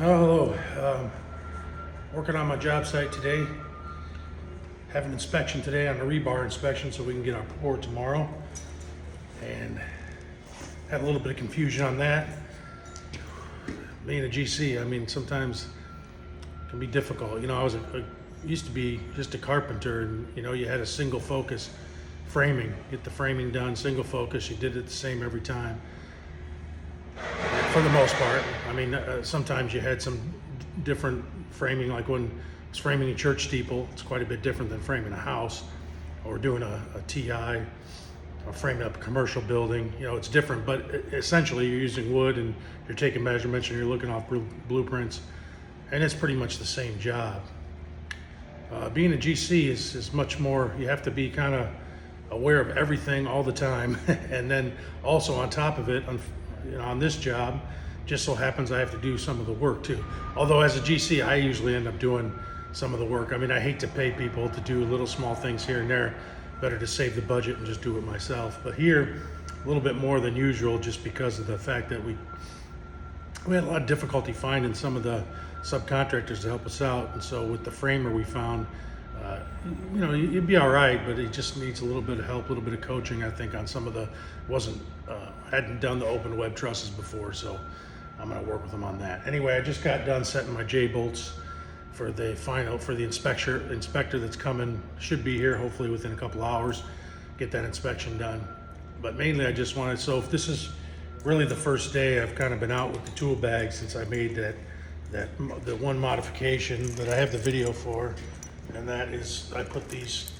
Oh, hello. Working on my job site today. Have an inspection today on the rebar inspection so we can get our pour tomorrow. And had a little bit of confusion on that. Being a GC, I mean, sometimes it can be difficult. You know, used to be just a carpenter, and you know, you had a single focus framing. Get the framing done, single focus. You did it the same every time. For the most part. I mean, sometimes you had some different framing, like when it's framing a church steeple, it's quite a bit different than framing a house or doing a TI or framing up a commercial building. You know, it's different, but essentially you're using wood and you're taking measurements and you're looking off blueprints, and it's pretty much the same job. Being a GC is much more, you have to be kind of aware of everything all the time. And then also on top of it, you know, on this job, just so happens I have to do some of the work too. Although as a GC, I usually end up doing some of the work. I mean, I hate to pay people to do little small things here and there. Better to save the budget and just do it myself. But here, a little bit more than usual, just because of the fact that we had a lot of difficulty finding some of the subcontractors to help us out. And so with the framer we found, you know, it'd be all right, but it just needs a little bit of help, a little bit of coaching, I think, on some of the, hadn't done the open web trusses before, so I'm gonna work with them on that. Anyway, I just got done setting my J-bolts for the inspector that's coming, should be here hopefully within a couple hours, get that inspection done. But mainly I just wanted, so if this is really the first day I've kind of been out with the tool bag since I made the one modification that I have the video for. And that is, I put this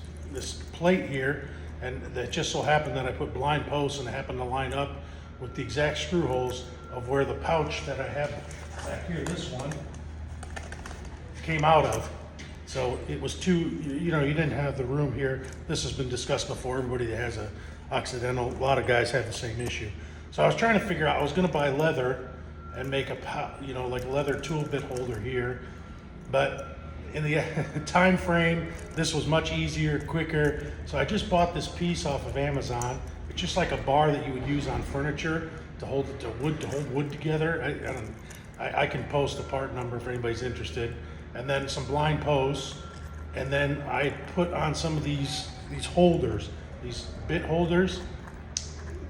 plate here, and that just so happened that I put blind posts and it happened to line up with the exact screw holes of where the pouch that I have back here, this one, came out of. So it was too, you know, you didn't have the room here. This has been discussed before. Everybody that has a Occidental, a lot of guys have the same issue. So I was trying to figure out, I was gonna buy leather and make you know, like leather tool bit holder here, but in the time frame, this was much easier, quicker. So I just bought this piece off of Amazon. It's just like a bar that you would use on furniture to hold wood together. I can post a part number if anybody's interested. And then some blind posts. And then I put on some of these holders, these bit holders.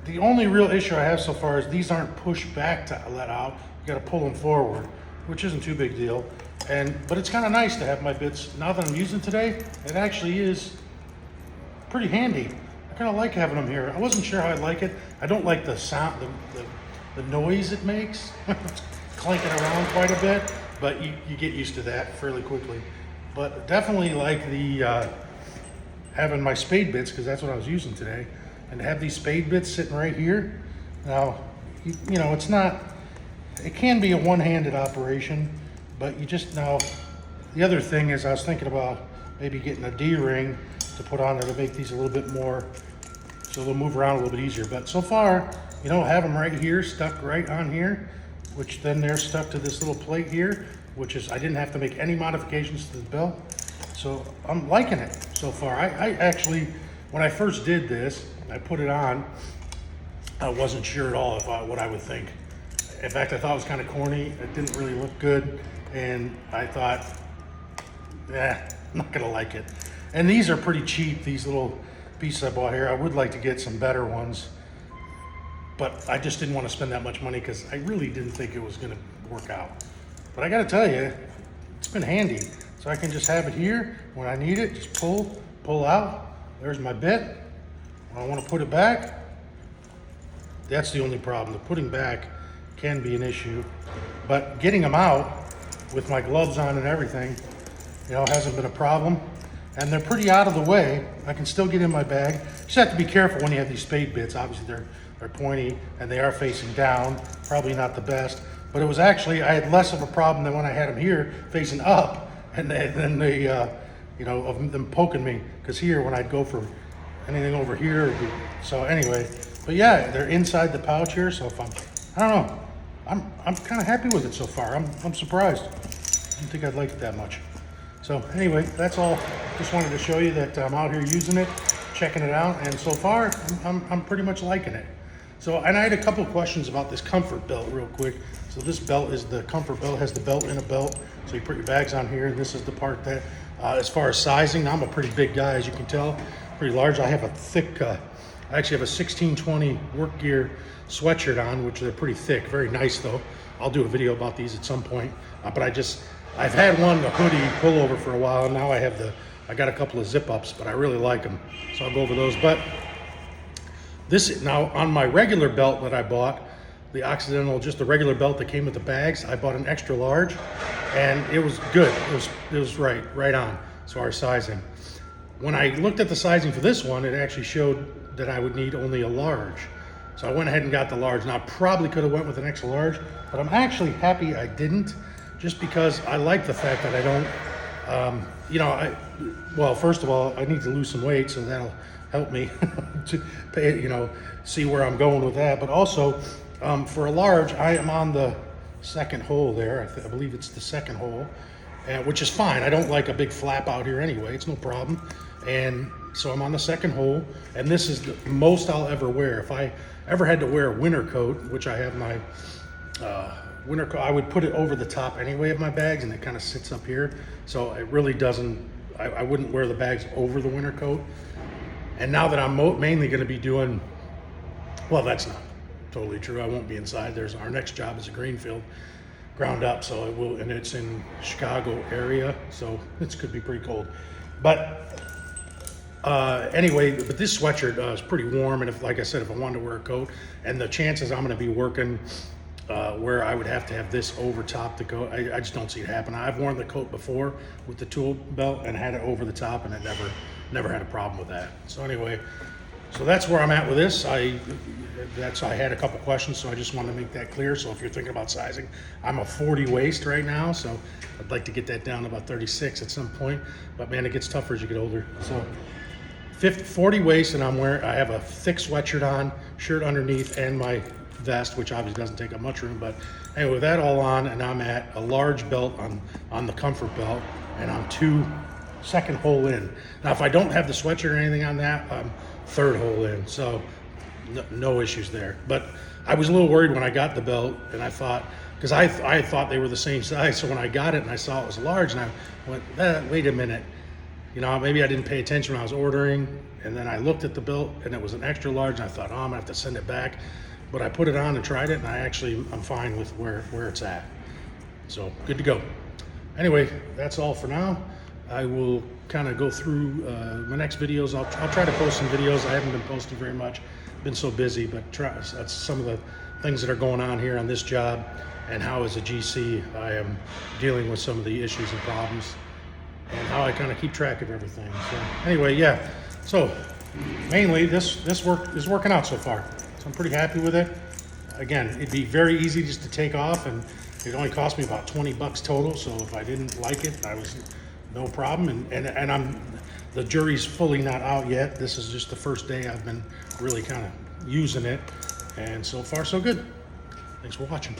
The only real issue I have so far is these aren't pushed back to let out. You gotta pull them forward, which isn't too big a deal. But it's kind of nice to have my bits, now that I'm using today, it actually is pretty handy. I kind of like having them here. I wasn't sure how I'd like it. I don't like the sound, the noise it makes. It's clanking around quite a bit, but you get used to that fairly quickly. But definitely like the having my spade bits, because that's what I was using today. And to have these spade bits sitting right here. Now, you know, it can be a one-handed operation, but you just now, the other thing is I was thinking about maybe getting a D-ring to put on there to make these a little bit more, so they'll move around a little bit easier. But so far, you know, have them right here, stuck right on here, which then they're stuck to this little plate here, which is, I didn't have to make any modifications to the belt. So I'm liking it so far. I actually, when I first did this, I put it on, I wasn't sure at all what I would think. In fact, I thought it was kind of corny. It didn't really look good. And I thought, I'm not gonna like it. And these are pretty cheap, these little pieces I bought here. I would like to get some better ones, but I just didn't want to spend that much money because I really didn't think it was gonna work out. But I gotta tell you, it's been handy. So I can just have it here. When I need it, just pull out. There's my bit. When I want to put it back, that's the only problem. The putting back can be an issue, but getting them out with my gloves on and everything, you know, hasn't been a problem. And they're pretty out of the way. I can still get in my bag. You just have to be careful when you have these spade bits. Obviously they're pointy and they are facing down, probably not the best, but it was actually, I had less of a problem than when I had them here facing up, and then they you know, of them poking me, because here when I'd go for anything over here, so anyway, but yeah, they're inside the pouch here, so if I don't know, I'm kind of happy with it so far. I'm surprised. I didn't think I'd like it that much. So anyway, that's all. Just wanted to show you that I'm out here using it, checking it out, and so far I'm pretty much liking it. So, and I had a couple questions about this comfort belt real quick. So this belt is the comfort belt, has the belt in a belt. So you put your bags on here, and this is the part that, as far as sizing, I'm a pretty big guy, as you can tell, pretty large. I have a thick, I actually have a 1620 work gear sweatshirt on, which they're pretty thick, very nice though. I'll do a video about these at some point. But I've had one, the hoodie pullover for a while, and now I got a couple of zip ups, but I really like them. So I'll go over those. But this, now on my regular belt that I bought, the Occidental, just the regular belt that came with the bags, I bought an extra large, and it was good. It was right on as far as sizing. When I looked at the sizing for this one, it actually showed that I would need only a large. So I went ahead and got the large. Now I probably could have went with an extra large, but I'm actually happy I didn't, just because I like the fact that I don't, well, first of all, I need to lose some weight, so that'll help me to pay, see where I'm going with that. But also, for a large, I am on the second hole there. I believe it's the second hole, which is fine. I don't like a big flap out here anyway. It's no problem. And so I'm on the second hole, and this is the most I'll ever wear. If I ever had to wear a winter coat, which I have my winter coat, I would put it over the top anyway of my bags, and it kind of sits up here. So it really doesn't, I wouldn't wear the bags over the winter coat. And now that I'm mainly going to be doing, well, that's not totally true. I won't be inside. Our next job is a green field, ground up, so it will, and it's in Chicago area, so it could be pretty cold. But anyway, but this sweatshirt is pretty warm, and if, like I said, if I wanted to wear a coat, and the chances I'm going to be working where I would have to have this over top the coat, I just don't see it happen. I've worn the coat before with the tool belt and had it over the top, and it never had a problem with that. So anyway, so that's where I'm at with this. I had a couple questions, so I just wanted to make that clear. So if you're thinking about sizing, I'm a 40 waist right now, so I'd like to get that down to about 36 at some point. But man, it gets tougher as you get older. So 40 waist, and I have a thick sweatshirt on, shirt underneath, and my vest, which obviously doesn't take up much room. But anyway, with that all on, and I'm at a large belt on the comfort belt, and I'm second hole in. Now, if I don't have the sweatshirt or anything on that, I'm third hole in, so no issues there. But I was a little worried when I got the belt, and I thought, because I thought they were the same size, so when I got it and I saw it was large, and I went, wait a minute, maybe I didn't pay attention when I was ordering, and then I looked at the belt, and it was an extra large, and I thought, I'm gonna have to send it back. But I put it on and tried it, and I'm fine with where it's at. So good to go. Anyway, that's all for now. I will kind of go through my next videos. I'll try to post some videos. I haven't been posting very much, been so busy, but that's some of the things that are going on here on this job, and how as a GC I am dealing with some of the issues and problems, and how I kind of keep track of everything. So anyway, yeah, so mainly this work is working out so far, so I'm pretty happy with it. Again, it'd be very easy just to take off, and it only cost me about 20 bucks total, so if I didn't like it, I was no problem. And the jury's fully not out yet. This is just the first day I've been really kind of using it, and so far so good. Thanks for watching.